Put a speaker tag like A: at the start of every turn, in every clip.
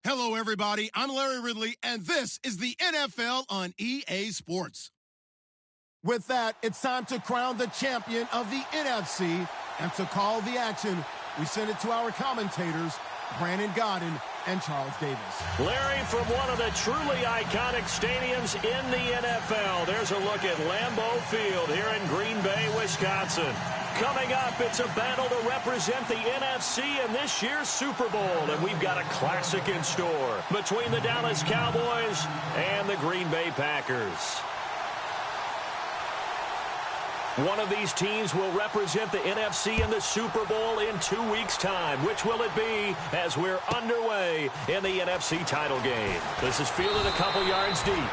A: Hello, everybody. I'm Larry Ridley, and this is the NFL on EA Sports. With that, it's time to crown the champion of the NFC, and to call the action, we send it to our commentators, Brandon Godden and Charles Davis.
B: Larry, from one of the truly iconic stadiums in the NFL, there's a look at Lambeau Field here in Green Bay, Wisconsin. Coming up, it's a battle to represent the NFC in this year's Super Bowl, and we've got a classic in store between the Dallas Cowboys and the Green Bay Packers. One of these teams will represent the NFC in the Super Bowl in 2 weeks' time. Which will it be as we're underway in the NFC title game? This is fielded a couple yards deep.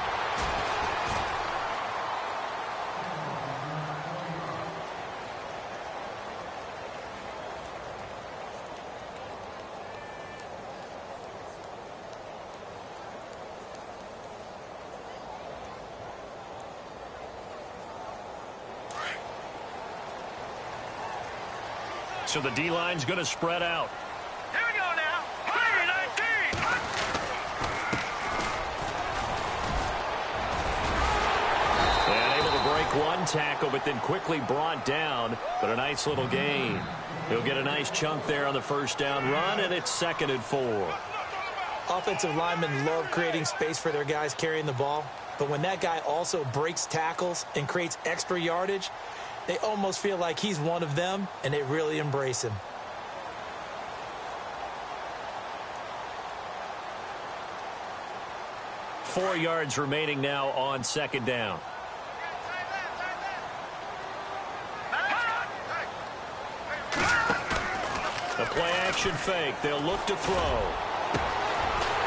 B: So the D-line's going to spread out.
C: Here we go now. 3-19.
B: And able to break one tackle, but then quickly brought down. But a nice little gain. He'll get a nice chunk there on the first down run, and it's 2nd and 4.
D: Offensive linemen love creating space for their guys carrying the ball. But when that guy also breaks tackles and creates extra yardage, they almost feel like he's one of them, and they really embrace him.
B: Four yards remaining now on 2nd down. A play-action fake. They'll look to throw.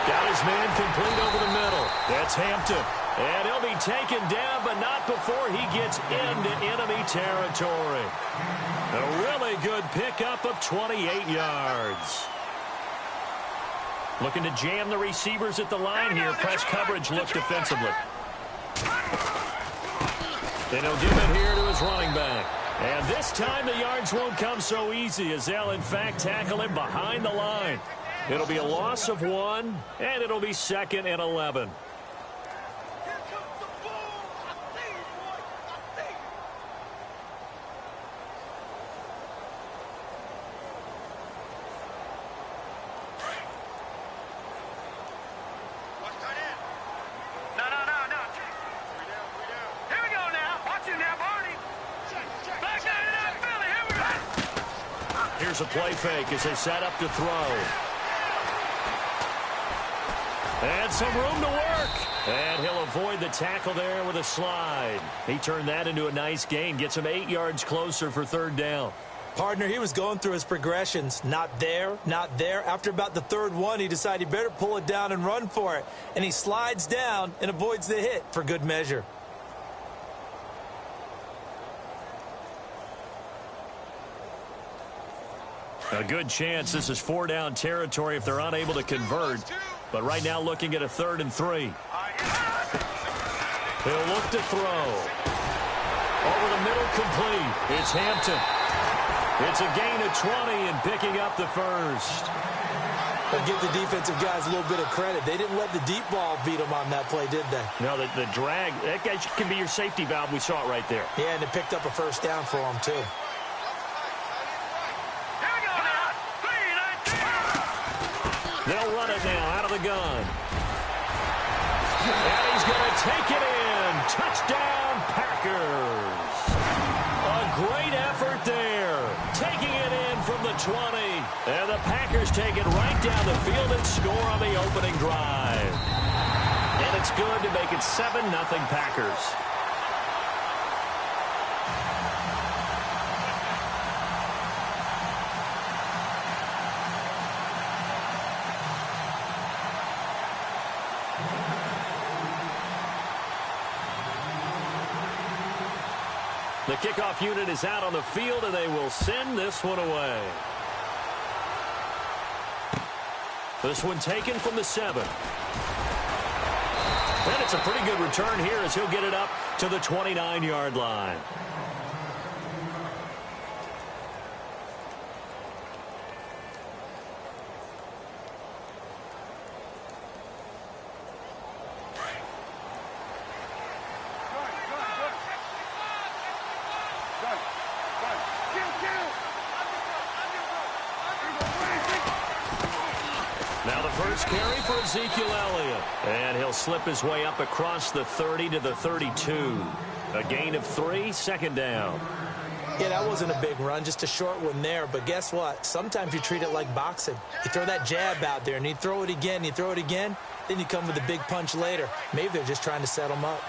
B: Got his man complete over the middle. That's Hampton. And he'll be taken down, but not before he gets into enemy territory. A really good pickup of 28 yards. Looking to jam the receivers at the line here. Press coverage looks defensively. And he'll give it here to his running back. And this time the yards won't come so easy as they'll, in fact, tackle him behind the line. It'll be a loss of 1, and it'll be 2nd and 11. Here's a play fake as they set up to throw. And some room to work. And he'll avoid the tackle there with a slide. He turned that into a nice gain. Gets him 8 yards closer for 3rd down.
D: Partner, he was going through his progressions. Not there, not there. After about the 3rd one, he decided he better pull it down and run for it. And he slides down and avoids the hit for good measure.
B: A good chance this is 4-down territory if they're unable to convert. But right now looking at a 3rd and 3. He'll look to throw. Over the middle, complete. It's Hampton. It's a gain of 20 and picking up the first.
D: But give the defensive guys a little bit of credit. They didn't let the deep ball beat them on that play, did they?
B: No, the drag, that guy can be your safety valve. We saw it right there.
D: Yeah, and it picked up a 1st down for him, too.
B: They'll run it now out of the gun. And he's going to take it in. Touchdown, Packers. A great effort there. Taking it in from the 20. And the Packers take it right down the field and score on the opening drive. And it's good to make it 7-0 Packers. The kickoff unit is out on the field, and they will send this one away. This one taken from the 7. And it's a pretty good return here as he'll get it up to the 29-yard line. yards carry for Ezekiel Elliott. And he'll slip his way up across the 30 to the 32. A gain of 3, second down.
D: Yeah, that wasn't a big run, just a short one there. But guess what? Sometimes you treat it like boxing. You throw that jab out there, and you throw it again, you throw it again, then you come with a big punch later. Maybe they're just trying to set him up.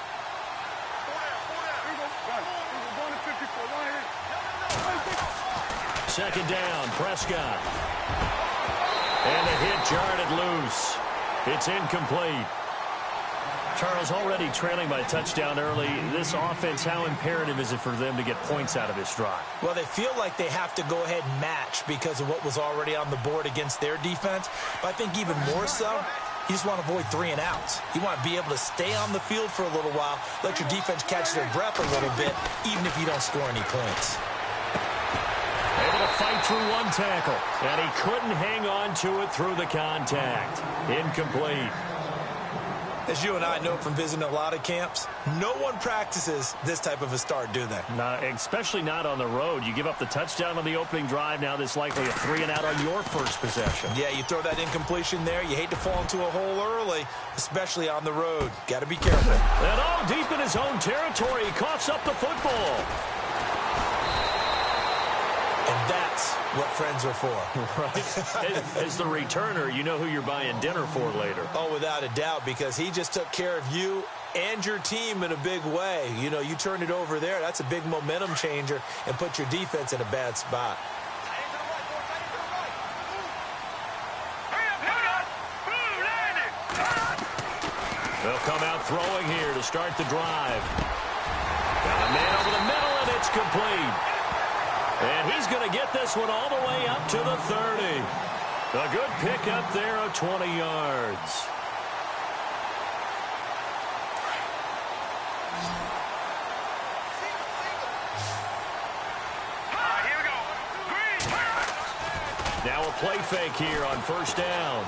B: Second down, Prescott. And the hit jarred loose. It's incomplete. Charles, already trailing by a touchdown early. This offense, how imperative is it for them to get points out of this drive?
D: Well, they feel like they have to go ahead and match because of what was already on the board against their defense. But I think even more so, you just want to avoid 3 and outs. You want to be able to stay on the field for a little while, let your defense catch their breath a little bit, even if you don't score any points.
B: Able to fight through one tackle, and he couldn't hang on to it through the contact. Incomplete.
D: As you and I know from visiting a lot of camps, no one practices this type of a start, do they?
B: No, especially not on the road. You give up the touchdown on the opening drive. Now there's likely a 3 and out on your first possession.
D: Yeah, you throw that incompletion there. You hate to fall into a hole early, especially on the road. Got to be careful.
B: And all deep in his own territory, he coughs up the football.
D: And that's what friends are for.
B: Right. As the returner, you know who you're buying dinner for later.
D: Oh, without a doubt, because he just took care of you and your team in a big way. You know, you turn it over there, that's a big momentum changer and put your defense in a bad spot.
B: They'll come out throwing here to start the drive. Got a man over the middle, and it's complete. And he's going to get this one all the way up to the 30. A good pickup there of 20 yards.
C: Here we go.
B: Now a play fake here on first down.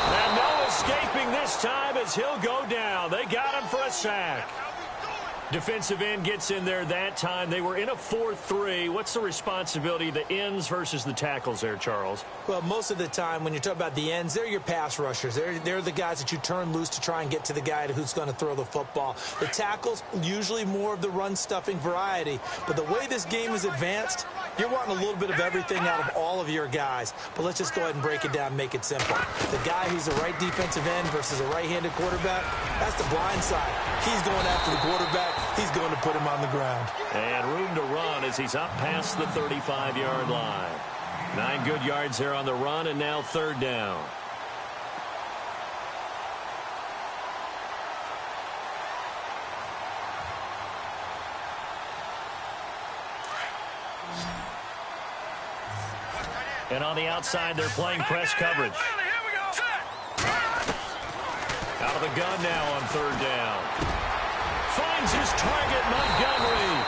B: And no escaping this time as he'll go down. They got him for a sack. Defensive end gets in there that time. They were in a 4-3. What's the responsibility of the ends versus the tackles there, Charles?
D: Well, most of the time when you talk about the ends, they're your pass rushers. They're the guys that you turn loose to try and get to the guy who's going to throw the football. The tackles, usually more of the run-stuffing variety. But the way this game is advanced, you're wanting a little bit of everything out of all of your guys. But let's just go ahead and break it down and make it simple. The guy who's the right defensive end versus a right-handed quarterback, that's the blind side. He's going after the quarterback. He's going to put him on the ground.
B: And room to run as he's up past the 35-yard line. 9 good yards there on the run, and now third down. And on the outside, they're playing press coverage. Out of the gun now on third down. Finds his target, Montgomery.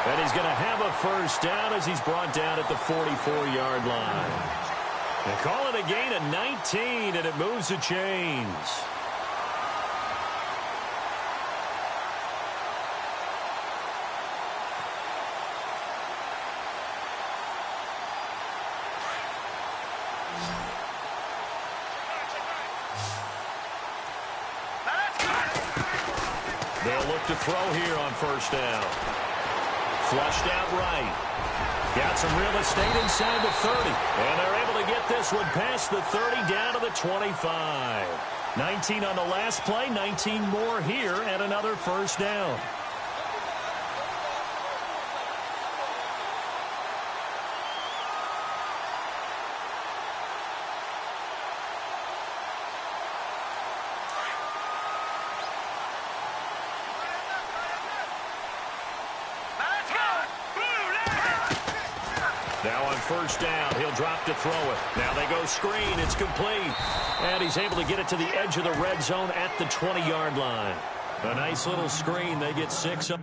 B: And he's going to have a first down as he's brought down at the 44-yard line. They call it a gain of 19, and it moves the chains. They'll look to throw here on first down. Flushed out right. Got some real estate inside the 30. And they're able to get this one past the 30 down to the 25. 19 on the last play, 19 more here, and another first down. Now on first down, he'll drop to throw it. Now they go screen. It's complete. And he's able to get it to the edge of the red zone at the 20-yard line. A nice little screen. They get 6 up.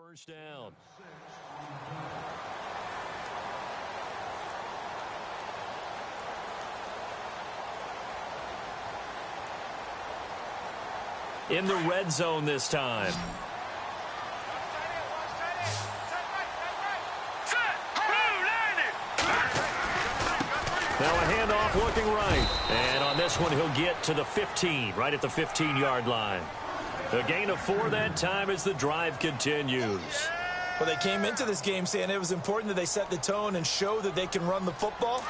B: first down. In the red zone this time. Now a handoff looking right. And on this one, he'll get to the 15, right at the 15-yard line. A gain of 4 that time as the drive continues.
D: Well, they came into this game saying it was important that they set the tone and show that they can run the football.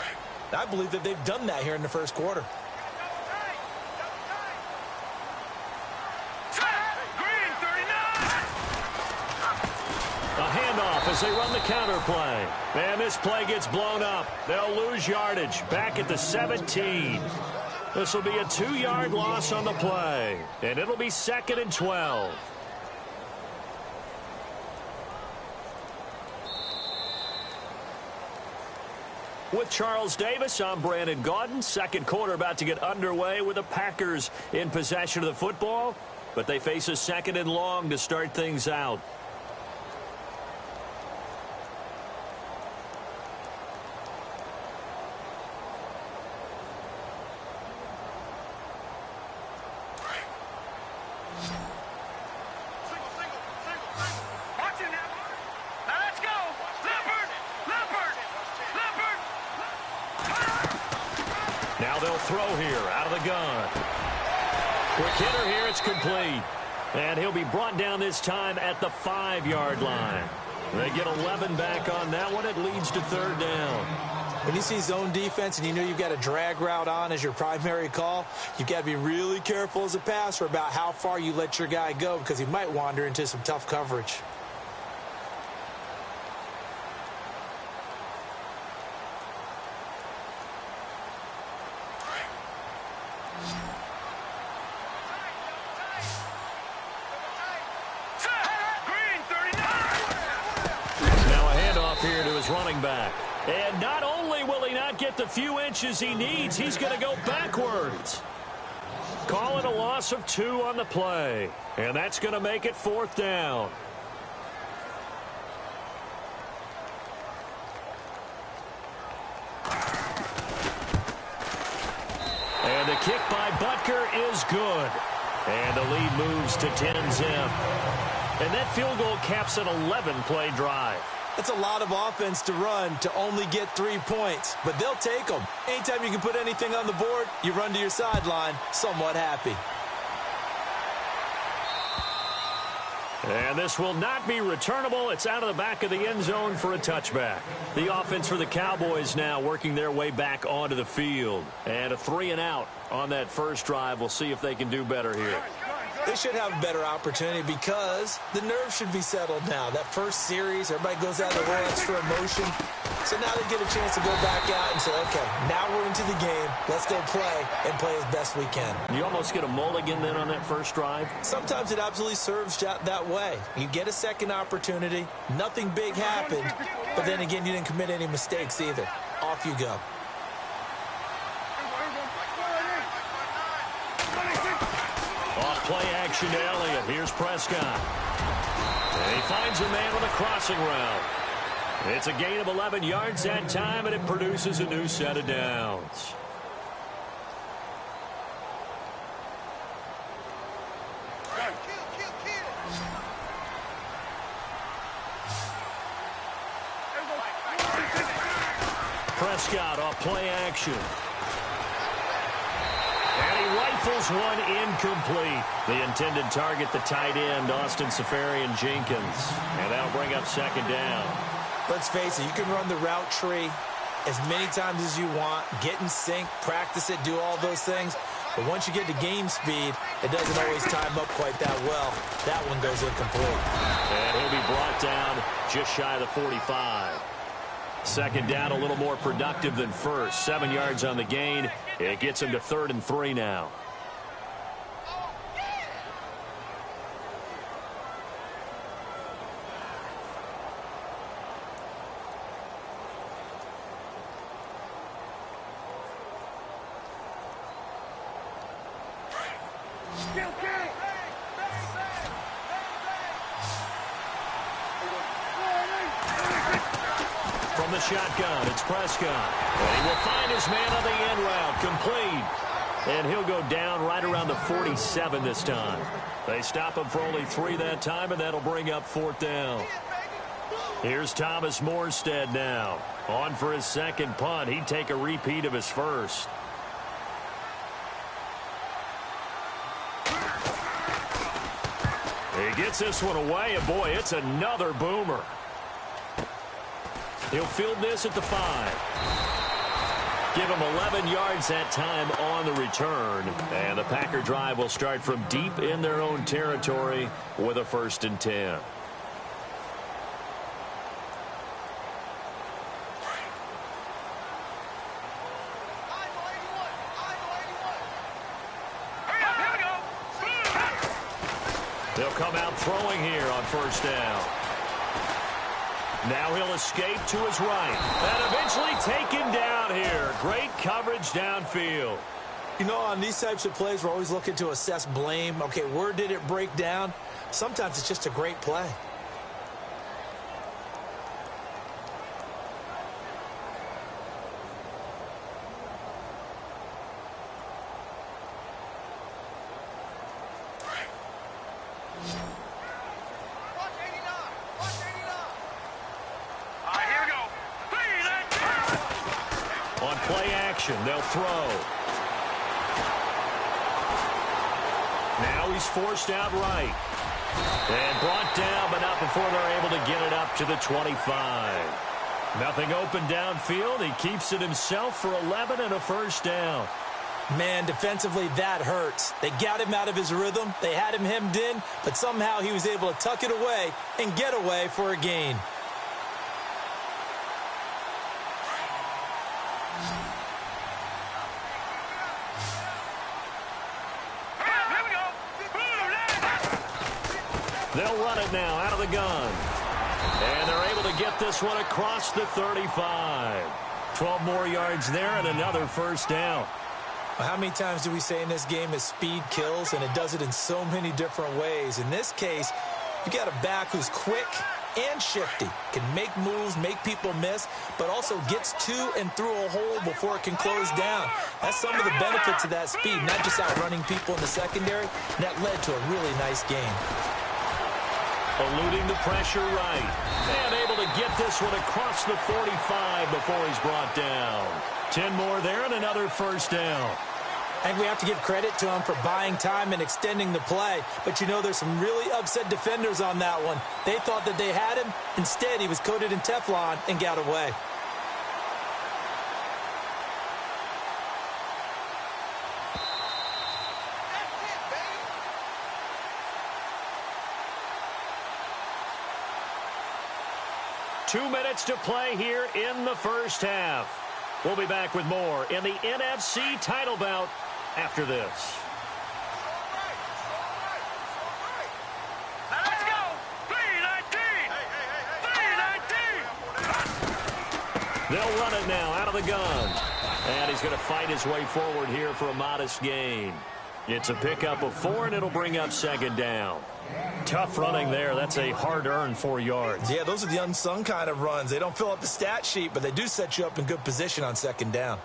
D: I believe that they've done that here in the first quarter.
B: As they run the counter play. And this play gets blown up. They'll lose yardage back at the 17. This will be a 2-yard loss on the play. And it'll be 2nd and 12. With Charles Davis, I'm Brandon Gaudin. Second quarter about to get underway with the Packers in possession of the football. But they face a 2nd and long to start things out. Throw here out of the gun. Quick hitter here. It's complete. And he'll be brought down this time at the 5-yard line. They get 11 back on that one. It leads to 3rd down.
D: When you see zone defense and you know you've got a drag route on as your primary call, you've got to be really careful as a passer about how far you let your guy go because he might wander into some tough coverage.
B: Running back. And not only will he not get the few inches he needs, he's going to go backwards. Call it a loss of 2 on the play. And that's going to make it 4th down. And the kick by Butker is good. And the lead moves to 10-zip. And that field goal caps an 11-play drive.
D: That's a lot of offense to run to only get 3 points, but they'll take them. Anytime you can put anything on the board, you run to your sideline somewhat happy.
B: And this will not be returnable. It's out of the back of the end zone for a touchback. The offense for the Cowboys now working their way back onto the field. And a 3-and-out on that first drive. We'll see if they can do better here.
D: They should have a better opportunity because the nerves should be settled now. That first series, everybody goes out with a little extra emotion. So now they get a chance to go back out and say, okay, now we're into the game. Let's go play and play as best we can.
B: You almost get a mulligan then on that first drive?
D: Sometimes it absolutely serves that way. You get a second opportunity. Nothing big happened. But then again, you didn't commit any mistakes either. Off you go.
B: Play action to Elliott. Here's Prescott. And he finds a man with a crossing route. It's a gain of 11 yards that time, and it produces a new set of downs. Prescott off play action. And he rifles one incomplete. The intended target, the tight end, Austin Safarian-Jenkins. And that'll bring up 2nd down.
D: Let's face it, you can run the route tree as many times as you want, get in sync, practice it, do all those things. But once you get to game speed, it doesn't always time up quite that well. That one goes incomplete.
B: And he'll be brought down just shy of the 45. 2nd down, a little more productive than first. 7 yards on the gain. It gets him to 3rd and 3 now. shotgun. It's Prescott. And he will find his man on the end route. Complete. And he'll go down right around the 47 this time. They stop him for only 3 that time, and that'll bring up 4th down. Here's Thomas Morstead now. On for his second punt. He'd take a repeat of his first. He gets this one away, and boy, it's another boomer. He'll field this at the 5. Give him 11 yards that time on the return. And the Packer drive will start from deep in their own territory with a 1st and 10. They'll come out throwing here on 1st down. Now he'll escape to his right. And eventually taken down here. Great coverage downfield.
D: You know, on these types of plays, we're always looking to assess blame. Okay, where did it break down? Sometimes it's just a great play.
B: They'll throw. Now he's forced out right. And brought down, but not before they're able to get it up to the 25. Nothing open downfield. He keeps it himself for 11 and a 1st down.
D: Man, defensively, that hurts. They got him out of his rhythm. They had him hemmed in, but somehow he was able to tuck it away and get away for a gain.
B: They'll run it now out of the gun. And they're able to get this one across the 35. 12 more yards there and another 1st down.
D: How many times do we say in this game that speed kills, and it does it in so many different ways? In this case, you got a back who's quick and shifty, can make moves, make people miss, but also gets to and through a hole before it can close down. That's some of the benefits of that speed, not just outrunning people in the secondary. That led to a really nice game.
B: Eluding the pressure right. And able to get this one across the 45 before he's brought down. 10 more there and another 1st down.
D: I think we have to give credit to him for buying time and extending the play. But, you know, there's some really upset defenders on that one. They thought that they had him. Instead, he was coated in Teflon and got away.
B: Two minutes to play here in the 1st half. We'll be back with more in the NFC title bout after this.
C: Let's go! 319! 319!
B: They'll run it now out of the gun. And he's going to fight his way forward here for a modest gain. It's a pickup of 4, and it'll bring up 2nd down. Tough running there. That's a hard-earned 4 yards.
D: Yeah, those are the unsung kind of runs. They don't fill up the stat sheet, but they do set you up in good position on 2nd down.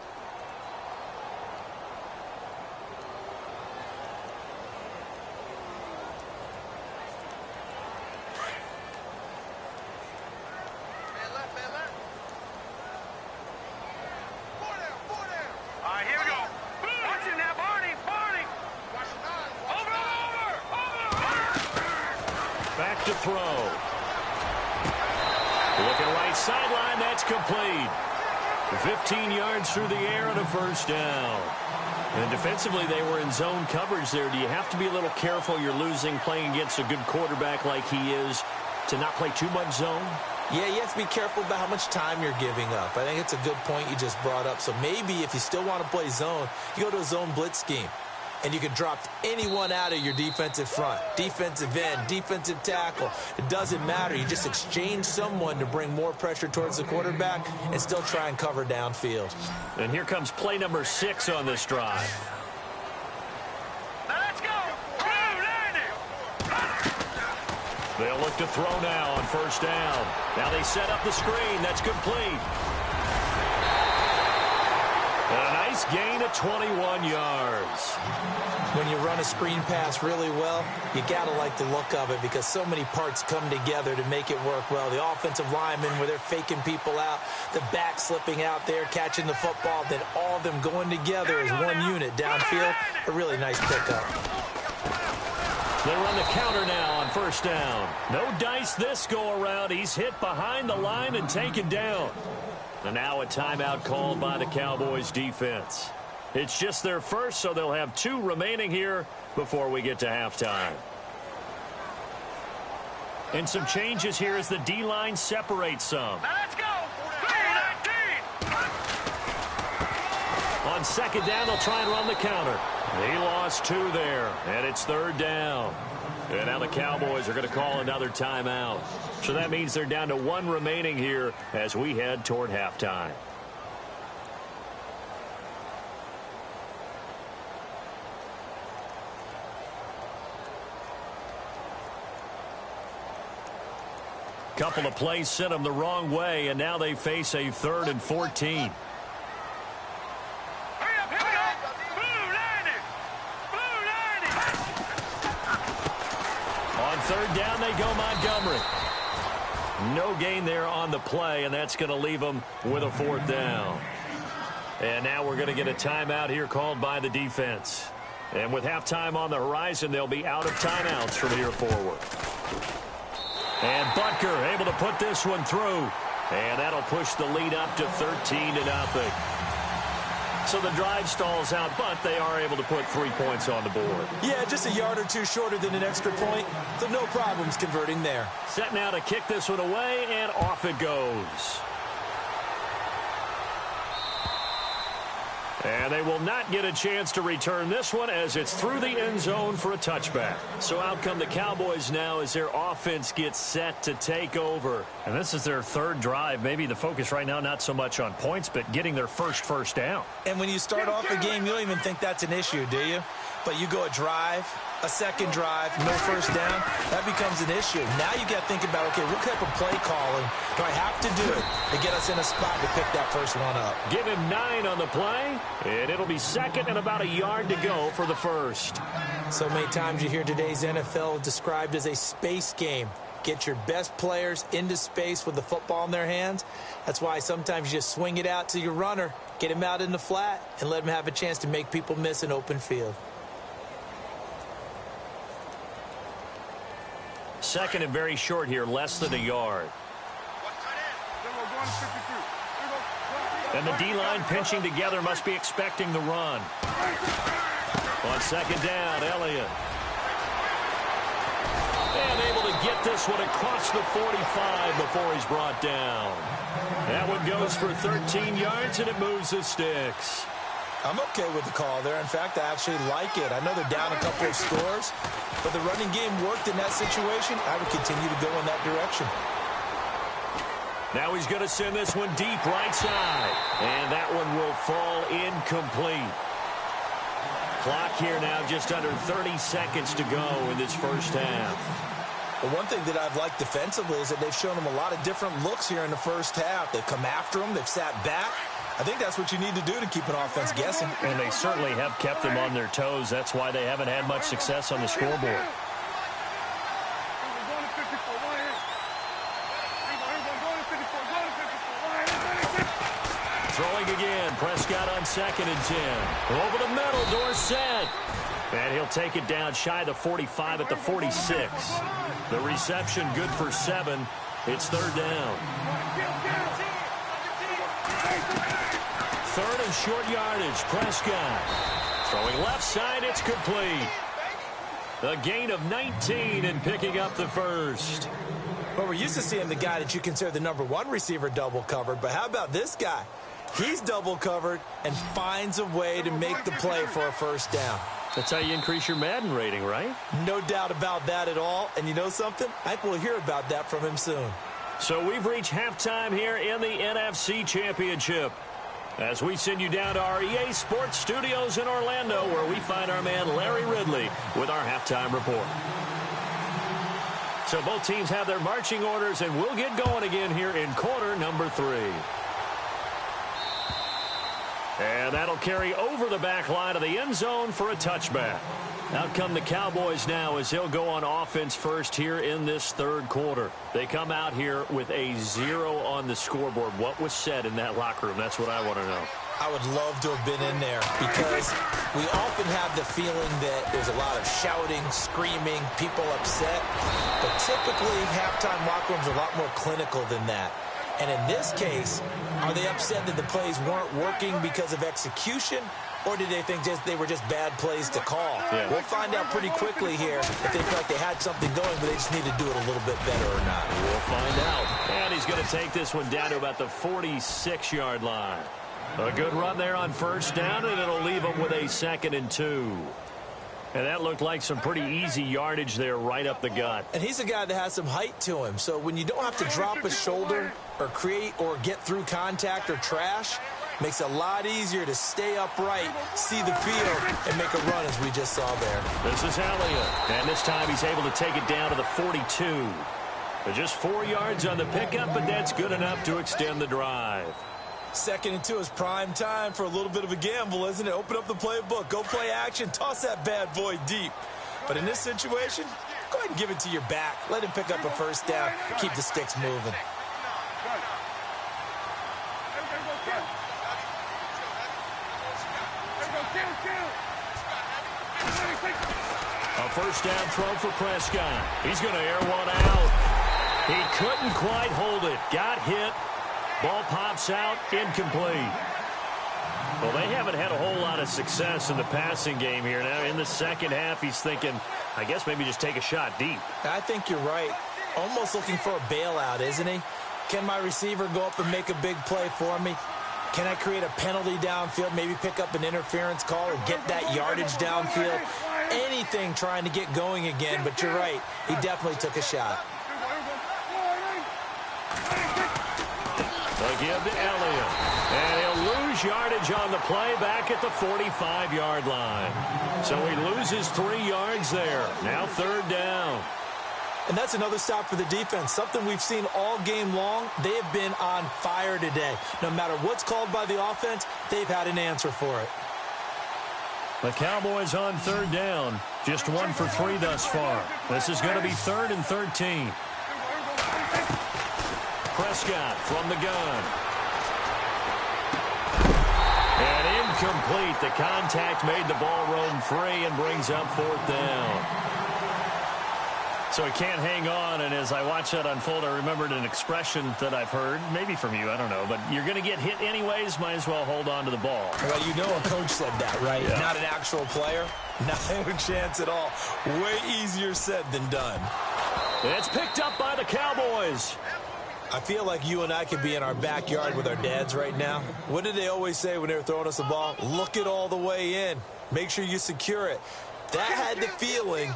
B: To throw. Looking right sideline, that's complete. 15 yards through the air and a 1st down. And defensively, they were in zone coverage there. Do you have to be a little careful? You're losing playing against a good quarterback like he is to not play too much zone?
D: Yeah, you have to be careful about how much time you're giving up. I think it's a good point you just brought up. So maybe if you still want to play zone, you go to a zone blitz scheme. And you can drop anyone out of your defensive front, defensive end, defensive tackle. It doesn't matter. You just exchange someone to bring more pressure towards the quarterback and still try and cover downfield.
B: And here comes play number 6 on this drive.
C: Let's go!
B: They'll look to throw now on 1st down. Now they set up the screen. That's complete. Nice gain of 21 yards.
D: When you run a screen pass really well, you got to like the look of it because so many parts come together to make it work well. The offensive linemen, where they're faking people out, the back slipping out there, catching the football, then all of them going together as one unit downfield. A really nice pickup.
B: They run the counter now on first down. No dice this go-around. He's hit behind the line and taken down. And now a timeout called by the Cowboys defense. It's just their first, so they'll have 2 remaining here before we get to halftime. And some changes here as the D-line separates some.
C: Now let's go. 3-19.
B: On second down, they'll try and run the counter. He lost 2 there, and it's third down. And now the Cowboys are going to call another timeout. So that means they're down to 1 remaining here as we head toward halftime. Couple of plays sent them the wrong way, and now they face a 3rd and 14. Third down, they go Montgomery. No gain there on the play, and that's going to leave them with a 4th down. And now we're going to get a timeout here called by the defense. And with halftime on the horizon, they'll be out of timeouts from here forward. And Butker able to put this one through. And that'll push the lead up to 13-0. So the drive stalls out, but they are able to put 3 points on the board.
D: Yeah, just a yard or 2 shorter than an extra point, so no problems converting there.
B: Set now to kick this one away, and off it goes. And they will not get a chance to return this one as it's through the end zone for a touchback. So out come the Cowboys now as their offense gets set to take over. And this is their 3rd drive. Maybe the focus right now not so much on points, but getting their first down.
D: And when you start off a game, you don't even think that's an issue, do you? But you go a drive, a second drive, no first down, that becomes an issue. Now you got to think about, okay, what type of play calling do I have to do it to get us in a spot to pick that first one up?
B: Give him 9 on the play, and it'll be 2nd and about a yard to go for the first.
D: So many times you hear today's NFL described as a space game. Get your best players into space with the football in their hands. That's why sometimes you just swing it out to your runner, get him out in the flat, and let him have a chance to make people miss an open field.
B: 2nd and very short here, less than a yard. And the D-line pinching together must be expecting the run. On second down, Elliott. And able to get this one across the 45 before he's brought down. That one goes for 13 yards, and it moves the sticks.
D: I'm okay with the call there. In fact, I actually like it. I know they're down a couple of scores, but the running game worked in that situation. I would continue to go in that direction.
B: Now he's going to send this one deep right side. And that one will fall incomplete. Clock here now just under 30 seconds to go in this first half.
D: Well, one thing that I've liked defensively is that they've shown them a lot of different looks here in the first half. They've come after them. They've sat back. I think that's what you need to do to keep an offense guessing.
B: And they certainly have kept them on their toes. That's why they haven't had much success on the scoreboard. Throwing again. Prescott on 2nd and 10. Over the middle. Dorsett. And he'll take it down shy of the 45 at the 46. The reception good for 7. It's 3rd down. 3rd and short yardage. Prescott. Throwing left side. It's complete. A gain of 19 and picking up the first.
D: Well, we're used to seeing the guy that you consider the #1 receiver double covered, but how about this guy? He's double covered and finds a way to make the play for a first down.
B: That's how you increase your Madden rating, right?
D: No doubt about that at all. And you know something? I think we'll hear about that from him soon.
B: So we've reached halftime here in the NFC Championship. As we send you down to our EA Sports Studios in Orlando, where we find our man Larry Ridley with our halftime report. So both teams have their marching orders, and we'll get going again here in quarter number 3. And that'll carry over the back line of the end zone for a touchback. Out come the Cowboys now as they'll go on offense first here in this third quarter. They come out here with a 0 on the scoreboard. What was said in that locker room? That's what I want to know.
D: I would love to have been in there because we often have the feeling that there's a lot of shouting, screaming, people upset. But typically, halftime locker rooms are a lot more clinical than that. And in this case, are they upset that the plays weren't working because of execution? Or did they think they were just bad plays to call?
B: Yeah.
D: We'll find out pretty quickly here if they feel like they had something going, but they just need to do it a little bit better or not.
B: We'll find out. And he's going to take this one down to about the 46-yard line. A good run there on first down, and it'll leave him with a 2nd and 2. And that looked like some pretty easy yardage there right up the gut.
D: And he's a guy that has some height to him. So when you don't have to drop a shoulder or create or get through contact or trash, makes it a lot easier to stay upright, see the field, and make a run as we just saw there.
B: This is Elliott. And this time he's able to take it down to the 42. But just 4 yards on the pickup, but that's good enough to extend the drive.
D: 2nd and 2 is prime time for a little bit of a gamble, isn't it? Open up the playbook, go play action, toss that bad boy deep. But in this situation, go ahead and give it to your back. Let him pick up a first down, keep the sticks moving.
B: A first down throw for Prescott. He's going to air one out. He couldn't quite hold it. Got hit. Ball pops out, incomplete. Well, they haven't had a whole lot of success in the passing game here. Now, in the second half, he's thinking, I guess maybe just take a shot deep.
D: I think you're right. Almost looking for a bailout, isn't he? Can my receiver go up and make a big play for me? Can I create a penalty downfield, maybe pick up an interference call or get that yardage downfield? Anything trying to get going again, but you're right. He definitely took a shot.
B: They'll give to Elliott. And he'll lose yardage on the play back at the 45-yard line. So he loses 3 yards there. Now 3rd down.
D: And that's another stop for the defense. Something we've seen all game long. They have been on fire today. No matter what's called by the offense, they've had an answer for it.
B: The Cowboys on 3rd down. Just 1 for 3 thus far. This is going to be 3rd and 13. Prescott from the gun. And incomplete. The contact made the ball roam free and brings up 4th down. So he can't hang on, and as I watch that unfold, I remembered an expression that I've heard, maybe from you, I don't know, but you're going to get hit anyways, might as well hold on to the ball.
D: Well, you know a coach said that, right?
B: Yeah.
D: Not an actual player. Not a chance at all. Way easier said than done.
B: It's picked up by the Cowboys.
D: I feel like you and I could be in our backyard with our dads right now. What did they always say when they were throwing us a ball? Look it all the way in. Make sure you secure it. That had the feeling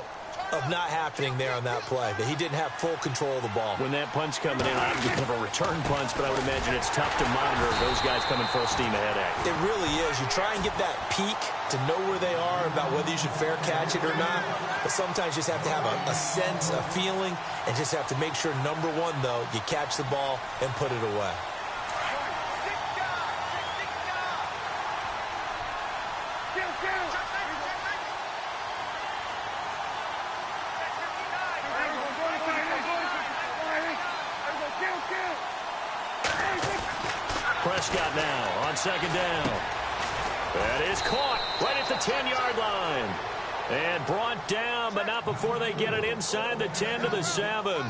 D: of not happening there on that play, that he didn't have full control of the ball.
B: When that punch coming in, I would have a return punch, but I would imagine it's tough to monitor those guys coming full steam ahead at you.
D: It really is. You try and get that peek to know where they are about whether you should fair catch it or not, but sometimes you just have to have a sense, a feeling, and just have to make sure, number one, though, you catch the ball and put it away.
B: Prescott now on 2nd down. That is caught right at the 10-yard line. And brought down, but not before they get it inside the 10 to the 7.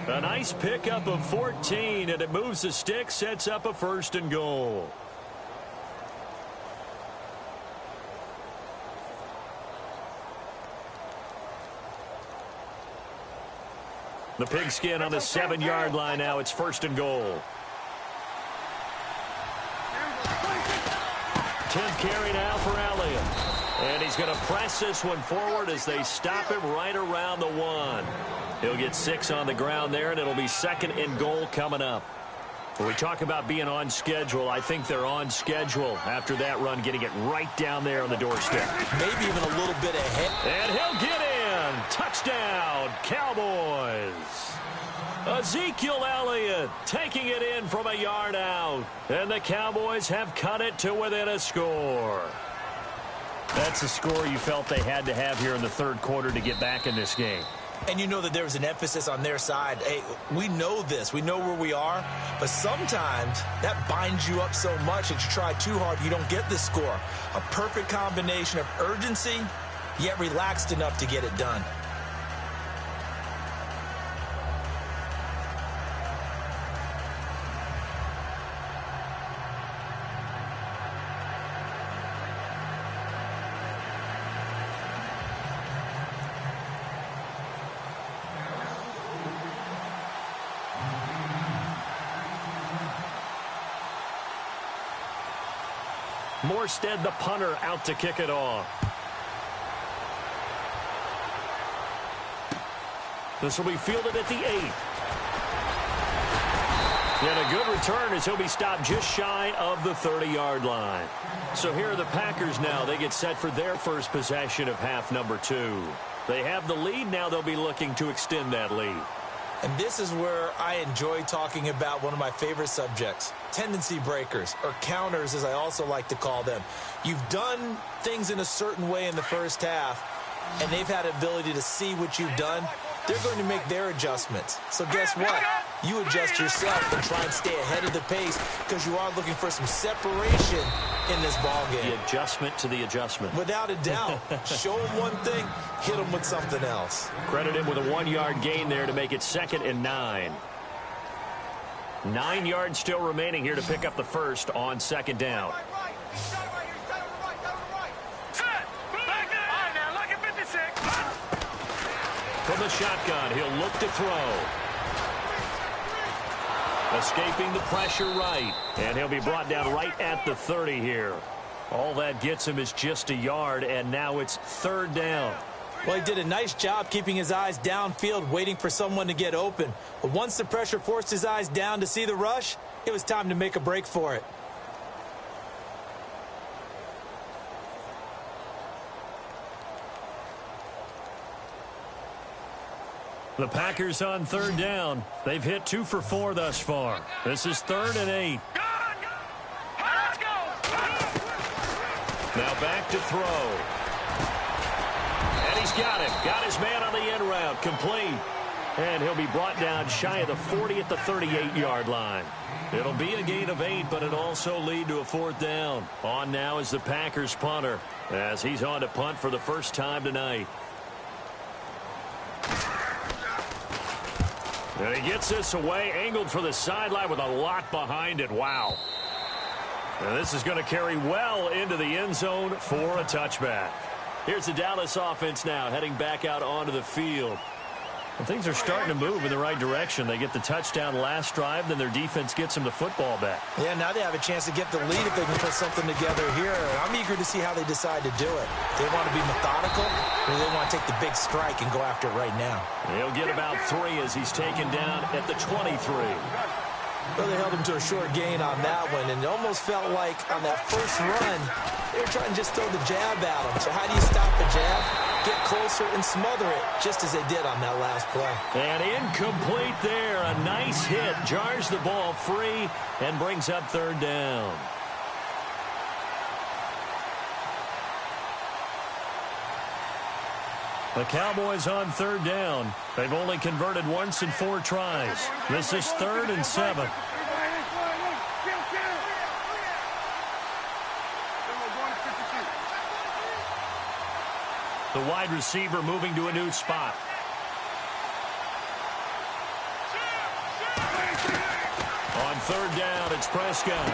B: A nice pickup of 14, and it moves the stick, sets up a 1st and goal. The pigskin on the 7-yard line now. It's 1st and goal. 10th carry now for Elliott. And he's going to press this one forward as they stop him right around the 1. He'll get 6 on the ground there, and it'll be 2nd and goal coming up. When we talk about being on schedule, I think they're on schedule after that run, getting it right down there on the doorstep.
D: Maybe even a little bit ahead.
B: And he'll get in. Touchdown, Cowboys. Ezekiel Elliott taking it in from a yard out. And the Cowboys have cut it to within a score. That's a score you felt they had to have here in the third quarter to get back in this game.
D: And you know that there was an emphasis on their side. Hey, we know this. We know where we are. But sometimes that binds you up so much that you try too hard, you don't get the score. A perfect combination of urgency, yet relaxed enough to get it done.
B: Morstead, the punter, out to kick it off. This will be fielded at the 8. And a good return as he'll be stopped just shy of the 30-yard line. So here are the Packers now. They get set for their first possession of half number 2. They have the lead. Now they'll be looking to extend that lead.
D: And this is where I enjoy talking about one of my favorite subjects, tendency breakers, or counters as I also like to call them. You've done things in a certain way in the first half, and they've had the ability to see what you've done. They're going to make their adjustments. So guess what? You adjust yourself and try and stay ahead of the pace because you are looking for some separation in this ball game.
B: The adjustment to the adjustment.
D: Without a doubt. Show them one thing, hit them with something else.
B: Credit him with a 1-yard gain there to make it 2nd and 9. 9 yards still remaining here to pick up the first on 2nd down. From the shotgun, he'll look to throw. Escaping the pressure right. And he'll be brought down right at the 30 here. All that gets him is just a yard, and now it's 3rd down.
D: Well, he did a nice job keeping his eyes downfield, waiting for someone to get open. But once the pressure forced his eyes down to see the rush, it was time to make a break for it.
B: The Packers on 3rd down. They've hit 2 for 4 thus far. This is 3rd and 8. Now back to throw. And he's got him. Got his man on the end route. Complete. And he'll be brought down shy of the 40 at the 38-yard line. It'll be a gain of 8, but it'll also lead to a 4th down. On now is the Packers punter as he's on to punt for the first time tonight. And he gets this away, angled for the sideline with a lot behind it. Wow. And this is going to carry well into the end zone for a touchback. Here's the Dallas offense now heading back out onto the field. And things are starting to move in the right direction. They get the touchdown last drive, then their defense gets them the football back.
D: Yeah, now they have a chance to get the lead if they can put something together here. I'm eager to see how they decide to do it. They want to be methodical, or they want to take the big strike and go after it right now.
B: He'll get about 3 as he's taken down at the 23.
D: Well, they held him to a short gain on that one, and it almost felt like on that first run, they were trying to just throw the jab at him. So how do you stop the jab? Get closer and smother it, just as they did on that last play.
B: And incomplete there. A nice hit. Jars the ball free and brings up 3rd down. The Cowboys on 3rd down. They've only converted once in 4 tries. This is 3rd and 7. The wide receiver moving to a new spot. On 3rd down, it's Prescott.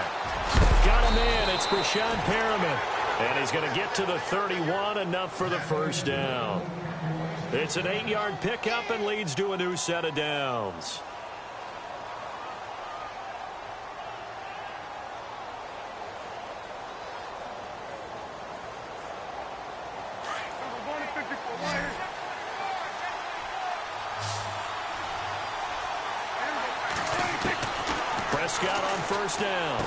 B: Got him in. It's Brashad Perriman. And he's going to get to the 31, enough for the first down. It's an 8-yard pickup and leads to a new set of downs. Prescott on 1st down.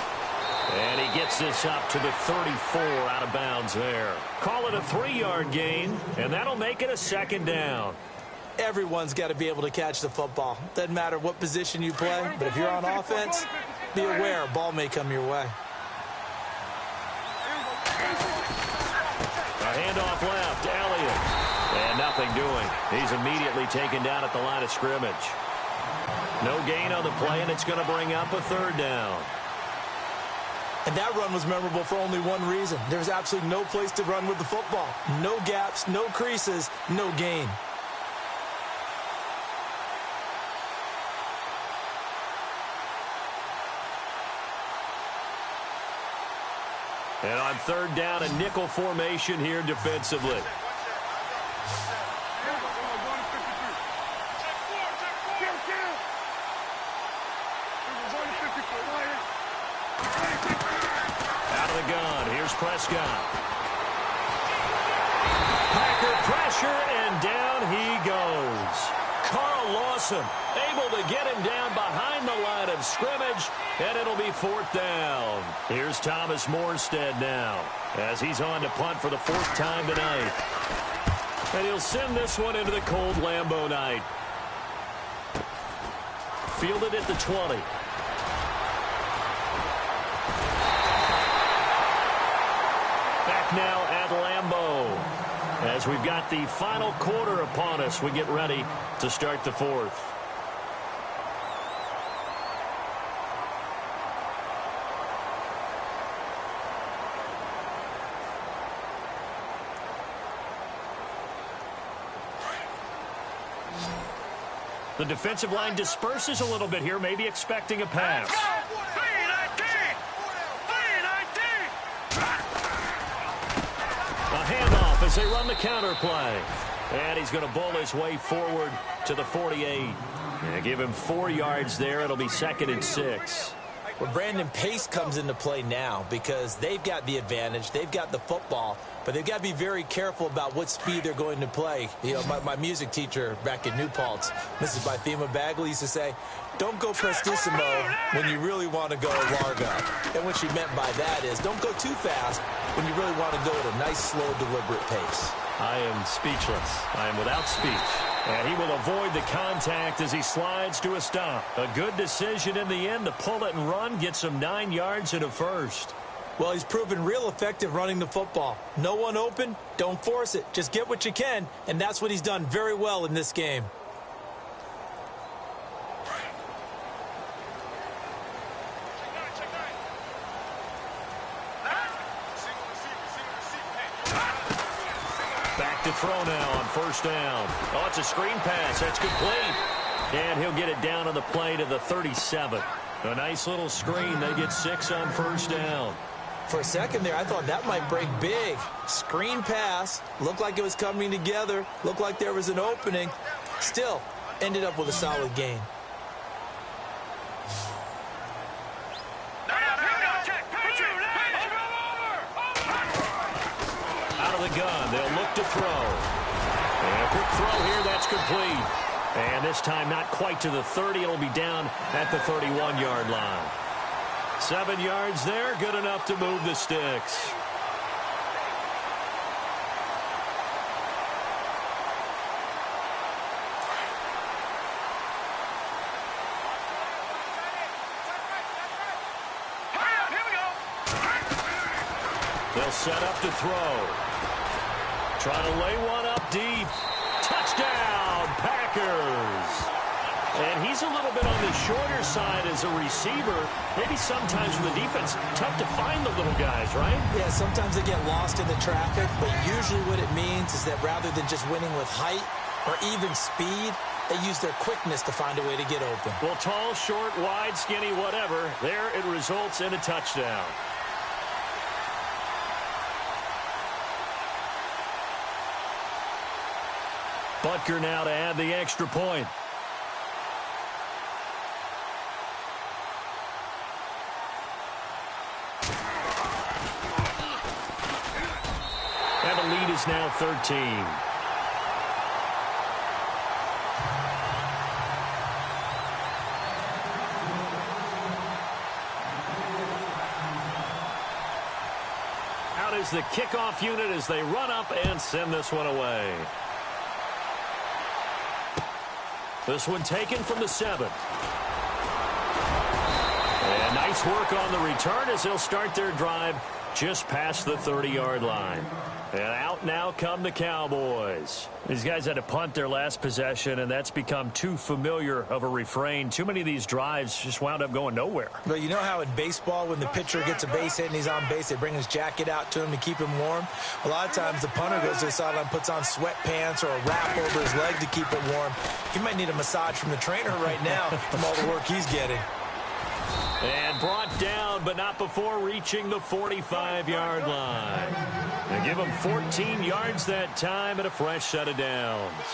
B: And he gets this up to the 34, out of bounds there. Call it a 3-yard gain, and that'll make it a 2nd down.
D: Everyone's got to be able to catch the football. Doesn't matter what position you play, but if you're on offense, be aware a ball may come your way.
B: A handoff left, Elliott. And nothing doing. He's immediately taken down at the line of scrimmage. No gain on the play, and it's going to bring up a third down.
D: And that run was memorable for only one reason. There's absolutely no place to run with the football. No gaps, no creases, no gain.
B: And on third down, a nickel formation here defensively. Out of the gun, here's Prescott. Packer pressure, and down he goes. Carl Lawson able to get him down behind the line of scrimmage, and it'll be fourth down. Here's Thomas Morstead now, as he's on to punt for the fourth time tonight. And he'll send this one into the cold Lambeau night. Fielded at the 20. Back now at Lambeau. As we've got the final quarter upon us, we get ready to start the fourth. The defensive line disperses a little bit here, maybe expecting a pass. A handoff as they run the counter play. And he's going to bowl his way forward to the 48. And give him 4 yards there. It'll be 2nd and 6.
D: Well, Brandon, pace comes into play now because they've got the advantage. They've got the football, but they've got to be very careful about what speed they're going to play. You know, my music teacher back in New Paltz, Mrs. Bythema Bagley, used to say, don't go prestissimo when you really want to go largo. And what she meant by that is don't go too fast when you really want to go at a nice, slow, deliberate pace.
B: I am speechless. I am without speech. And he will avoid the contact as he slides to a stop. A good decision in the end to pull it and run, get some 9 yards and a first.
D: Well, he's proven real effective running the football. No one open, don't force it. Just get what you can, and that's what he's done very well in this game.
B: Back to throw now on first down. Oh, it's a screen pass. That's complete. And he'll get it down on the play to the 37. A nice little screen. They get 6 on first down.
D: For a second there, I thought that might break big. Screen pass. Looked like it was coming together. Looked like there was an opening. Still, ended up with a solid gain.
B: Out of the gun, they'll look to throw. And a quick throw here, that's complete. And this time not quite to the 30. It'll be down at the 31-yard line. 7 yards there, good enough to move the sticks. They'll set up to throw. Trying to lay one up deep. Touchdown, Packers. And he's a little bit on the shorter side as a receiver. Maybe sometimes for the defense, tough to find the little guys, right?
D: Yeah, sometimes they get lost in the traffic, but usually what it means is that rather than just winning with height or even speed, they use their quickness to find a way to get open.
B: Well, tall, short, wide, skinny, whatever, there it results in a touchdown. Butker now to add the extra point. And the lead is now 13. Out is the kickoff unit as they run up and send this one away. This one taken from the 7. And nice work on the return as they'll start their drive just past the 30-yard line. And out now come the Cowboys. These guys had to punt their last possession, and that's become too familiar of a refrain. Too many of these drives just wound up going nowhere.
D: But you know how in baseball, when the pitcher gets a base hit and he's on base, they bring his jacket out to him to keep him warm? A lot of times the punter goes to the sideline, puts on sweatpants or a wrap over his leg to keep it warm. He might need a massage from the trainer right now from all the work he's getting.
B: And brought down, but not before reaching the 45-yard line. They give him 14 yards that time and a fresh set of downs.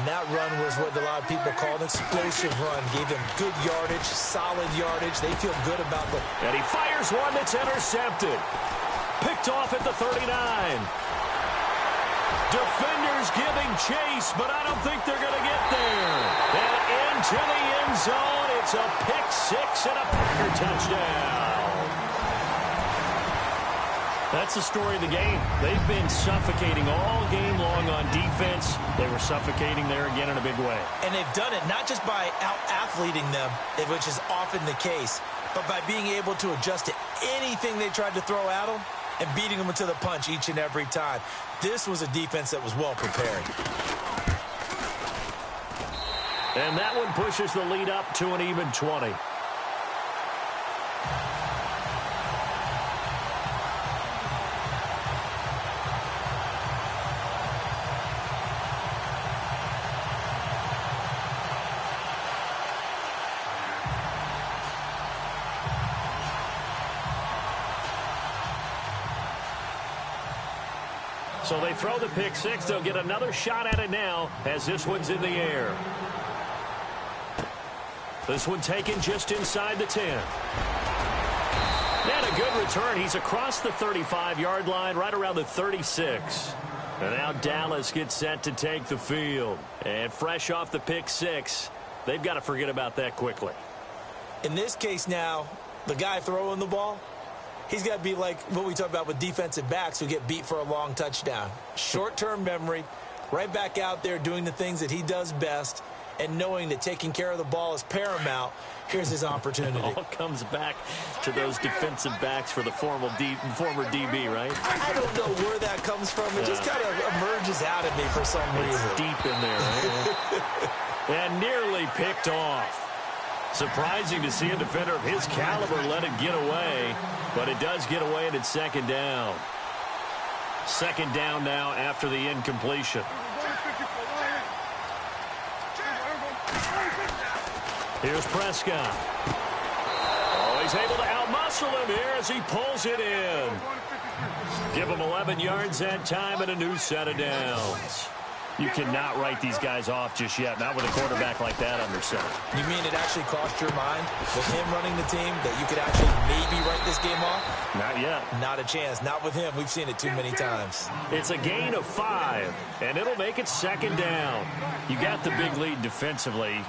D: And that run was what a lot of people call an explosive run. Gave them good yardage, solid yardage. They feel good about the...
B: And he fires one that's intercepted. Picked off at the 39. Defenders giving chase, but I don't think they're going to get there. And into the end zone. It's a pick 6 and a Packer touchdown. That's the story of the game. They've been suffocating all game long on defense. They were suffocating there again in a big way.
D: And they've done it not just by out-athleting them, which is often the case, but by being able to adjust to anything they tried to throw at them and beating them into the punch each and every time. This was a defense that was well prepared.
B: And that one pushes the lead up to an even 20. So they throw the pick 6. They'll get another shot at it now as this one's in the air. This one taken just inside the 10. And a good return. He's across the 35-yard line, right around the 36. And now Dallas gets set to take the field. And fresh off the pick 6, they've got to forget about that quickly.
D: In this case now, the guy throwing the ball, he's got to be like what we talk about with defensive backs who get beat for a long touchdown. Short-term memory, right back out there doing the things that he does best, and knowing that taking care of the ball is paramount. Here's his opportunity.
B: It all comes back to those defensive backs for the former DB, right?
D: I don't know where that comes from. It just kind of emerges out of me for some reason.
B: It's deep in there, right? And nearly picked off. Surprising to see a defender of his caliber let it get away, but it does get away and it's second down. Second down now after the incompletion. Here's Prescott. Oh, he's able to outmuscle him here as he pulls it in. Give him 11 yards that time and a new set of downs. You cannot write these guys off just yet, not with a quarterback like that under center.
D: You mean it actually crossed your mind with him running the team that you could actually maybe write this game off?
B: Not yet.
D: Not a chance. Not with him. We've seen it too many times.
B: It's a gain of 5, and it'll make it second down. You got the big lead defensively.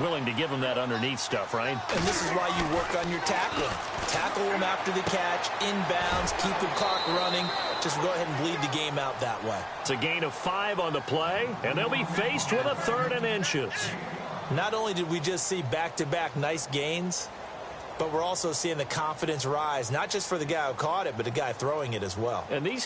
B: Willing to give them that underneath stuff, right?
D: And this is why you work on your tackling. Tackle them after the catch, inbounds, keep the clock running. Just go ahead and bleed the game out that way.
B: It's a gain of 5 on the play, and they'll be faced with a 3rd and inches.
D: Not only did we just see back-to-back nice gains, but we're also seeing the confidence rise, not just for the guy who caught it, but the guy throwing it as well.
B: And these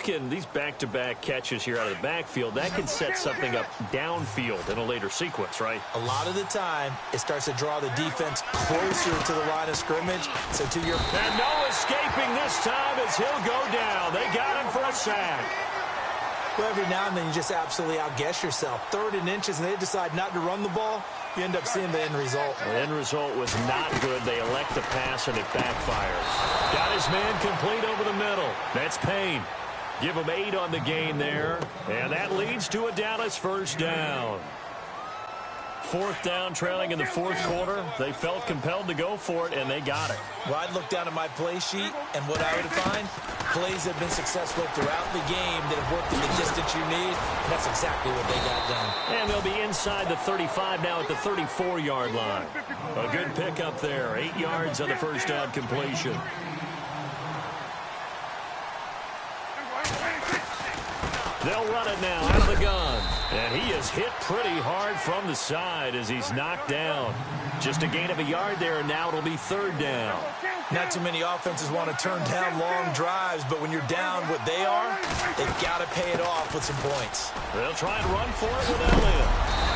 B: back-to-back catches here out of the backfield, that can set something up downfield in a later sequence, right?
D: A lot of the time, it starts to draw the defense closer to the line of scrimmage. So to your...
B: And no escaping this time as he'll go down. They got him for a sack.
D: Well, every now and then you just absolutely outguess yourself. 3rd and inches, and they decide not to run the ball. You end up seeing the end result.
B: The end result was not good. They elect to pass, and it backfires. Got his man complete over the middle. That's Payne. Give him 8 on the gain there. And that leads to a Dallas first down. 4th down, trailing in the 4th quarter. They felt compelled to go for it, and they got it.
D: Well, I'd look down at my play sheet, and what I would find, plays have been successful throughout the game that have worked in the distance you need. And that's exactly what they got done.
B: And they'll be inside the 35 now at the 34-yard line. A good pickup there. 8 yards on the first down completion. They'll run it now out of the gun. And he is hit pretty hard from the side as he's knocked down. Just a gain of a yard there, and now it'll be third down.
D: Not too many offenses want to turn down long drives, but when you're down what they are, they've got to pay it off with some points.
B: They'll try and run for it with Elliott.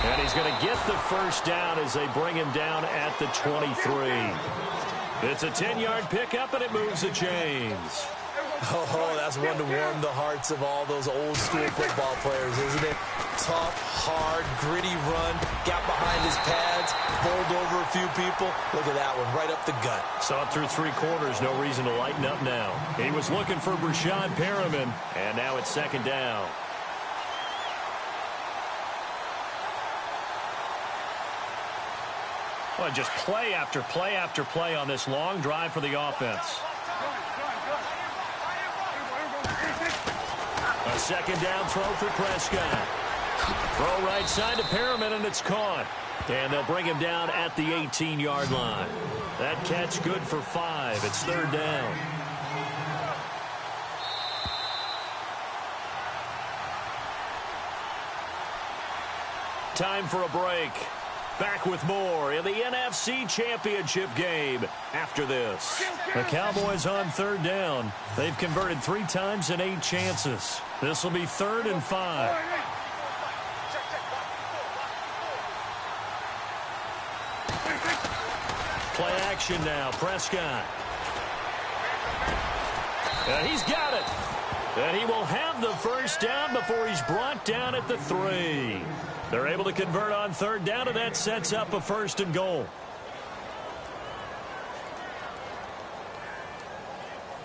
B: And he's going to get the first down as they bring him down at the 23. It's a 10-yard pickup, and it moves the chains.
D: Oh, that's one to warm the hearts of all those old-school football players, isn't it? Tough, hard, gritty run, got behind his pads, bowled over a few people. Look at that one, right up the gut.
B: Saw it through three quarters, no reason to lighten up now. He was looking for Brashad Perriman, and now it's second down. Well, just play after play after play on this long drive for the offense. A second down throw for Prescott. Throw right side to Perriman, and it's caught. And they'll bring him down at the 18-yard line. That catch good for 5. It's third down. Time for a break. Back with more in the NFC Championship game after this. The Cowboys on third down. They've converted 3 times in 8 chances. This will be 3rd and 5. Play action now. Prescott. And he's got it. And he will have the first down before he's brought down at the 3. They're able to convert on third down, and that sets up a 1st and goal.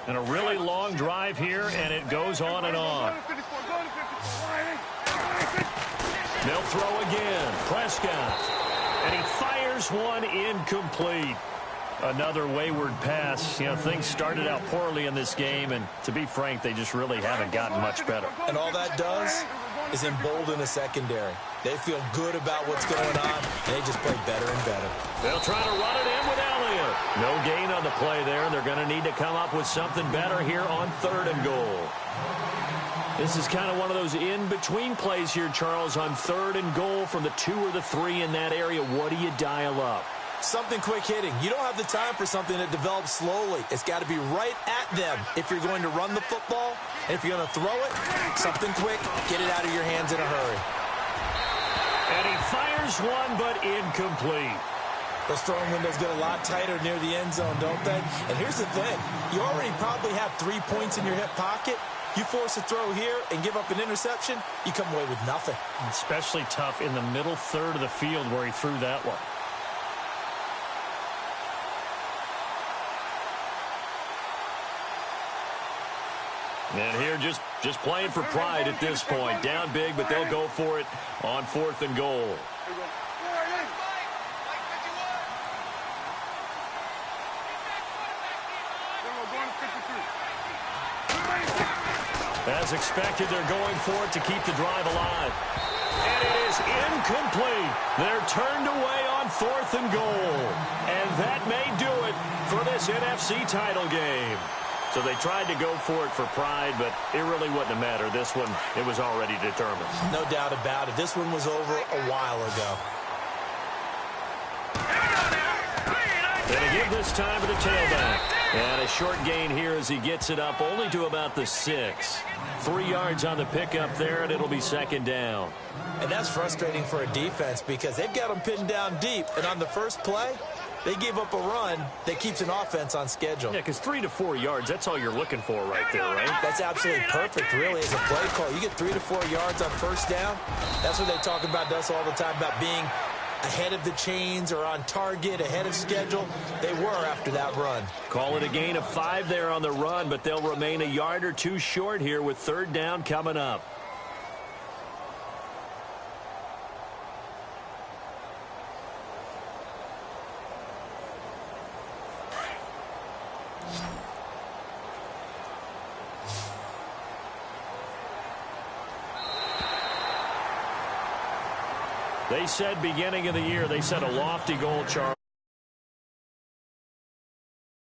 B: And a really long drive here, and it goes on and on. They'll throw again. Prescott. And he fires one incomplete. Another wayward pass. You know, things started out poorly in this game, and to be frank, they just really haven't gotten much better.
D: And all that does is embolden the secondary. They feel good about what's going on, and they just play better and better.
B: They'll try to run it in with Elliott. No gain on the play there. They're going to need to come up with something better here on 3rd and goal. This is kind of one of those in-between plays here, Charles, on 3rd and goal from the 2 or the 3 in that area. What do you dial up?
D: Something quick hitting. You don't have the time for something that develops slowly. It's got to be right at them if you're going to run the football. And if you're going to throw it, something quick, get it out of your hands in a hurry.
B: And he fires one, but incomplete.
D: Those throwing windows get a lot tighter near the end zone, don't they? And here's the thing. You already probably have 3 points in your hip pocket. You force a throw here and give up an interception, you come away with nothing.
B: Especially tough in the middle third of the field where he threw that one. And here just playing for pride at this point. Down big, but they'll go for it on 4th and goal. As expected, they're going for it to keep the drive alive. And it is incomplete. They're turned away on 4th and goal. And that may do it for this NFC title game. So they tried to go for it for pride, but it really wouldn't have mattered. This one, it was already determined.
D: No doubt about it. This one was over a while ago.
B: They give this time to the tailback. And a short gain here as he gets it up only to about the 6. 3 yards on the pickup there, and it'll be 2nd down.
D: And that's frustrating for a defense because they've got them pinned down deep. And on the first play, they gave up a run that keeps an offense on schedule.
B: Yeah, because 3 to 4 yards, that's all you're looking for right there, right?
D: That's absolutely perfect, really, as a play call. You get 3 to 4 yards on first down. That's what they talk about us all the time, about being ahead of the chains or on target, ahead of schedule. They were after that run.
B: Call it a gain of 5 there on the run, but they'll remain a yard or 2 short here with 3rd down coming up. They said beginning of the year, they set a lofty goal, Charles.